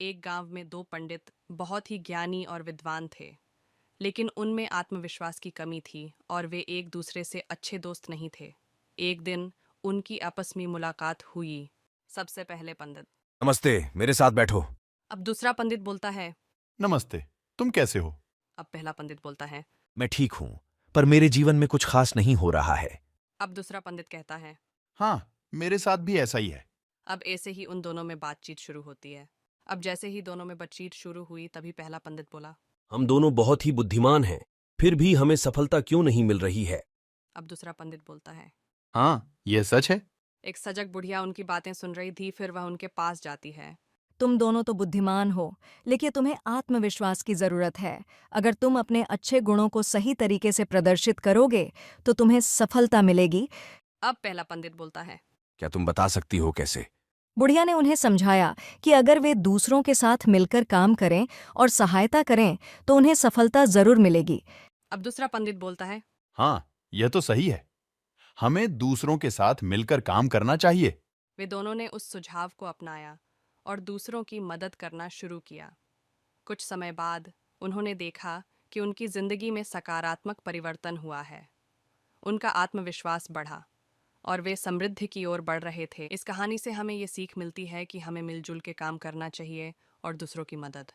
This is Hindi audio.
एक गांव में दो पंडित बहुत ही ज्ञानी और विद्वान थे, लेकिन उनमें आत्मविश्वास की कमी थी और वे एक दूसरे से अच्छे दोस्त नहीं थे। एक दिन उनकी आपस में मुलाकात हुई। सबसे पहले पंडित। नमस्ते, मेरे साथ बैठो। अब दूसरा पंडित बोलता है। नमस्ते। तुम कैसे हो? अब पहला पंडित बोलता है। मैं ठीक हूँ, पर मेरे जीवन में कुछ खास नहीं हो रहा है। अब दूसरा पंडित कहता है। हाँ, मेरे साथ भी ऐसा ही है। अब ऐसे ही उन दोनों में बातचीत शुरू होती है। अब जैसे ही दोनों में बातचीत शुरू हुई तभी पहला पंडित बोला। हम दोनों बहुत ही बुद्धिमान हैं, फिर भी हमें सफलता क्यों नहीं मिल रही है? अब दूसरा पंडित बोलता है। हाँ, यह सच है। एक सजग बुढ़िया उनकी बातें सुन रही थी, फिर वह उनके पास जाती है। तुम दोनों तो बुद्धिमान हो, लेकिन तुम्हें आत्मविश्वास की जरूरत है। अगर तुम अपने अच्छे गुणों को सही तरीके से प्रदर्शित करोगे, तो तुम्हें सफलता मिलेगी। अब पहला पंडित बोलता है। क्या तुम बता सकती हो कैसे? बुढ़िया ने उन्हें समझाया कि अगर वे दूसरों के साथ मिलकर काम करें और सहायता करें, तो उन्हें सफलता जरूर मिलेगी। अब दूसरा पंडित बोलता है। हाँ, यह तो सही है। हमें दूसरों के साथ मिलकर काम करना चाहिए। वे दोनों ने उस सुझाव को अपनाया और दूसरों की मदद करना शुरू किया। कुछ समय बाद उन्होंने देखा कि उनकी जिंदगी में सकारात्मक परिवर्तन हुआ है। उनका आत्मविश्वास बढ़ा और वे समृद्धि की ओर बढ़ रहे थे। इस कहानी से हमें ये सीख मिलती है कि हमें मिलजुल के काम करना चाहिए और दूसरों की मदद